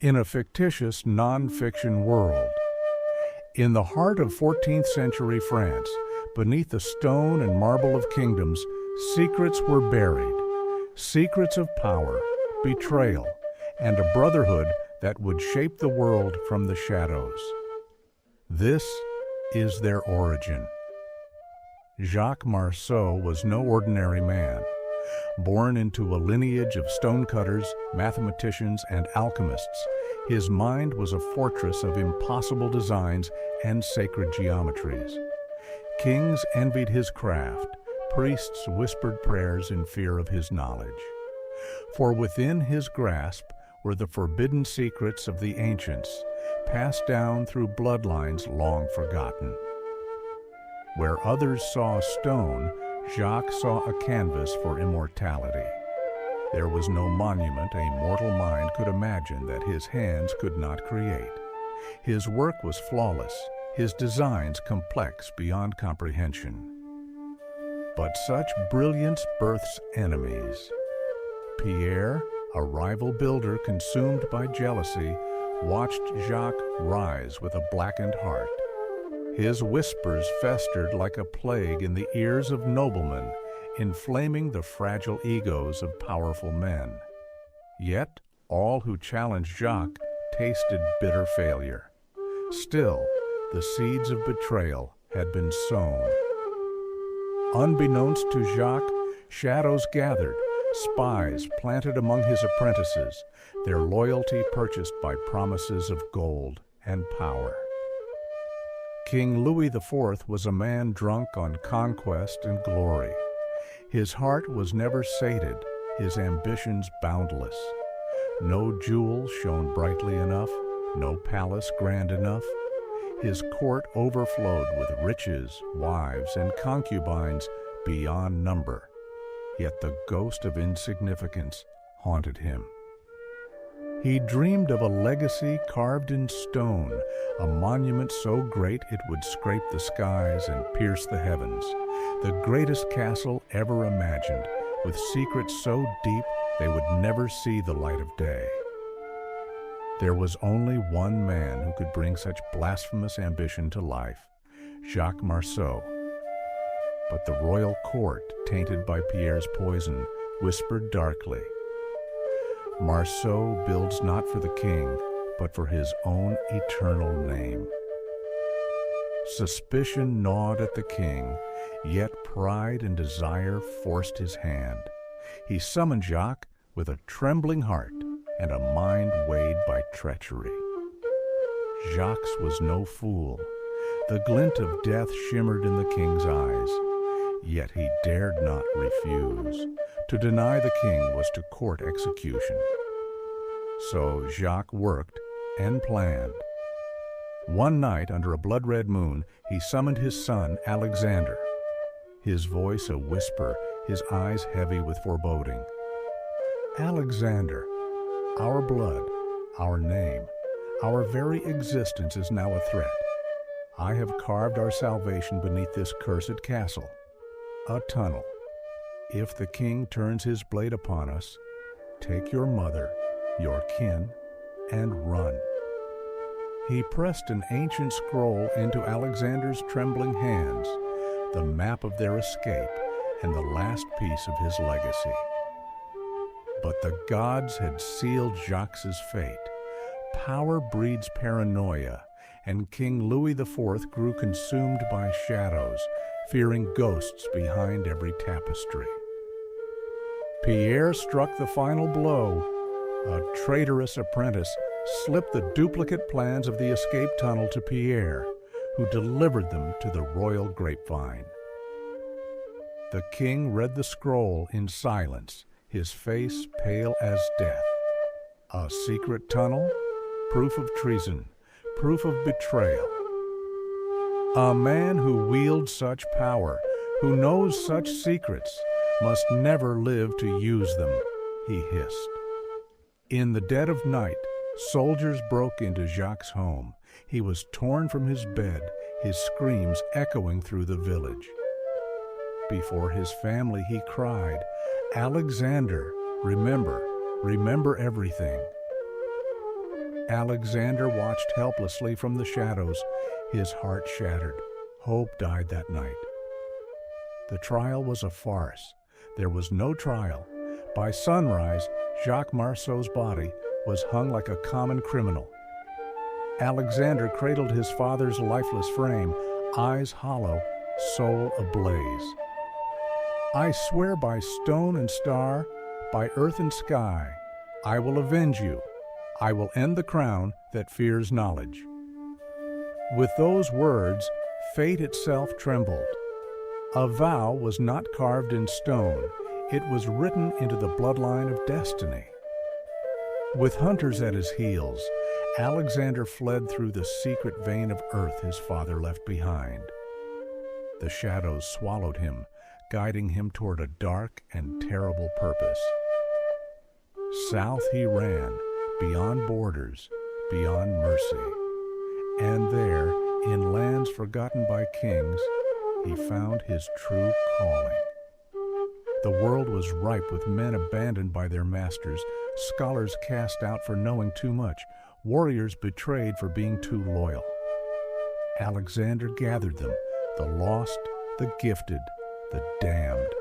in a fictitious non-fiction world. In the heart of 14th century France, beneath the stone and marble of kingdoms, secrets were buried. Secrets of power, betrayal, and a brotherhood that would shape the world from the shadows. This is their origin. Jacques Marceau was no ordinary man. Born into a lineage of stonecutters, mathematicians, and alchemists, his mind was a fortress of impossible designs and sacred geometries. Kings envied his craft. Priests whispered prayers in fear of his knowledge. For within his grasp were the forbidden secrets of the ancients, passed down through bloodlines long forgotten. Where others saw stone, Jacques saw a canvas for immortality. There was no monument a mortal mind could imagine that his hands could not create. His work was flawless, his designs complex beyond comprehension. But such brilliance births enemies. Pierre, a rival builder consumed by jealousy, watched Jacques rise with a blackened heart. His whispers festered like a plague in the ears of noblemen, inflaming the fragile egos of powerful men. Yet, all who challenged Jacques tasted bitter failure. Still, the seeds of betrayal had been sown. Unbeknownst to Jacques, shadows gathered, spies planted among his apprentices, their loyalty purchased by promises of gold and power. King Louis IV was a man drunk on conquest and glory. His heart was never sated, his ambitions boundless. No jewel shone brightly enough, no palace grand enough. His court overflowed with riches, wives, and concubines beyond number. Yet the ghost of insignificance haunted him. He dreamed of a legacy carved in stone, a monument so great it would scrape the skies and pierce the heavens, the greatest castle ever imagined, with secrets so deep they would never see the light of day. There was only one man who could bring such blasphemous ambition to life, Jacques Marceau. But the royal court, tainted by Pierre's poison, whispered darkly, "Marceau builds not for the king, but for his own eternal name." Suspicion gnawed at the king, yet pride and desire forced his hand. He summoned Jacques with a trembling heart and a mind weighed by treachery. Jacques was no fool. The glint of death shimmered in the king's eyes. Yet he dared not refuse. To deny the king was to court execution. So Jacques worked and planned. One night, under a blood-red moon, he summoned his son, Alexander. His voice a whisper, his eyes heavy with foreboding. "Alexander, our blood, our name, our very existence is now a threat. I have carved our salvation beneath this cursed castle. A tunnel. If the king turns his blade upon us, take your mother, your kin, and run." He pressed an ancient scroll into Alexander's trembling hands, the map of their escape and the last piece of his legacy. But the gods had sealed Jacques' fate. Power breeds paranoia, and King Louis IV grew consumed by shadows, fearing ghosts behind every tapestry. Pierre struck the final blow. A traitorous apprentice slipped the duplicate plans of the escape tunnel to Pierre, who delivered them to the royal grapevine. The king read the scroll in silence, his face pale as death. A secret tunnel? Proof of treason, proof of betrayal. A man who wields such power, who knows such secrets, must never live to use them, he hissed. In the dead of night, soldiers broke into Jacques' home. He was torn from his bed, his screams echoing through the village. Before his family he cried, "Alexander, remember everything." Alexander watched helplessly from the shadows, his heart shattered. Hope died that night. The trial was a farce. There was no trial. By sunrise, Jacques Marceau's body was hung like a common criminal. Alexander cradled his father's lifeless frame, eyes hollow, soul ablaze. I swear by stone and star, by earth and sky, I will avenge you. I will end the crown that fears knowledge. With those words, fate itself trembled. A vow was not carved in stone. It was written into the bloodline of destiny. With hunters at his heels, Alexander fled through the secret vein of earth his father left behind. The shadows swallowed him, guiding him toward a dark and terrible purpose. South he ran, beyond borders, beyond mercy. And there, in lands forgotten by kings, he found his true calling. The world was ripe with men abandoned by their masters, scholars cast out for knowing too much, warriors betrayed for being too loyal. Alexander gathered them, the lost, the gifted, the damned.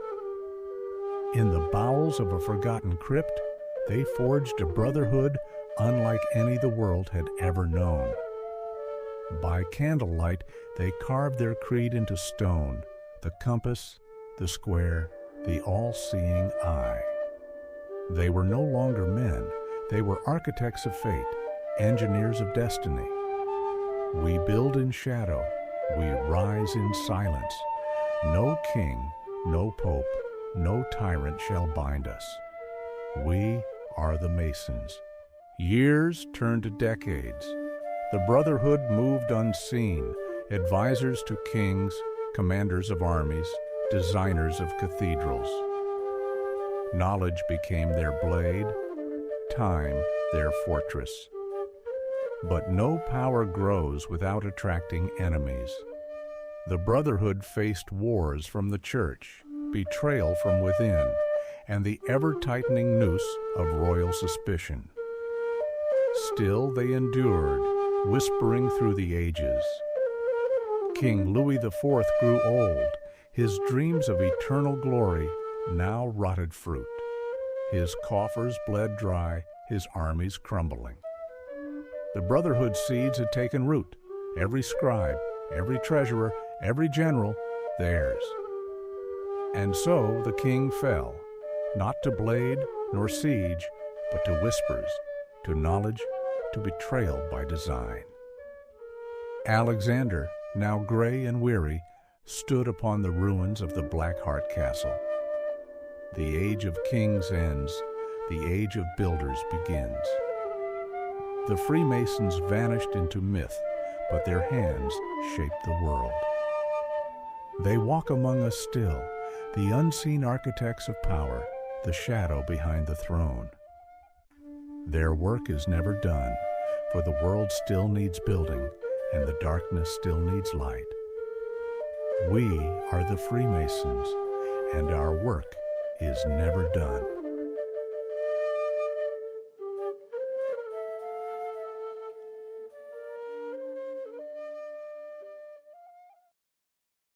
In the bowels of a forgotten crypt, they forged a brotherhood unlike any the world had ever known. By candlelight, they carved their creed into stone, the compass, the square, the all-seeing eye. They were no longer men. They were architects of fate, engineers of destiny. We build in shadow. We rise in silence. No king, no pope, no tyrant shall bind us. We are the Masons. Years turned to decades. The Brotherhood moved unseen, advisors to kings, commanders of armies, designers of cathedrals. Knowledge became their blade, time their fortress. But no power grows without attracting enemies. The Brotherhood faced wars from the church, betrayal from within, and the ever-tightening noose of royal suspicion. Still they endured, whispering through the ages. King Louis IV grew old. His dreams of eternal glory now rotted fruit. His coffers bled dry, his armies crumbling. The Brotherhood seeds had taken root. Every scribe, every treasurer, every general, theirs. And so the king fell, not to blade nor siege, but to whispers, to knowledge, to betrayal by design. Alexander, now gray and weary, stood upon the ruins of the Black Heart Castle. The age of kings ends, the age of builders begins. The Freemasons vanished into myth, but their hands shaped the world. They walk among us still, the unseen architects of power, the shadow behind the throne. Their work is never done, for the world still needs building, and the darkness still needs light. We are the Freemasons, and our work is never done.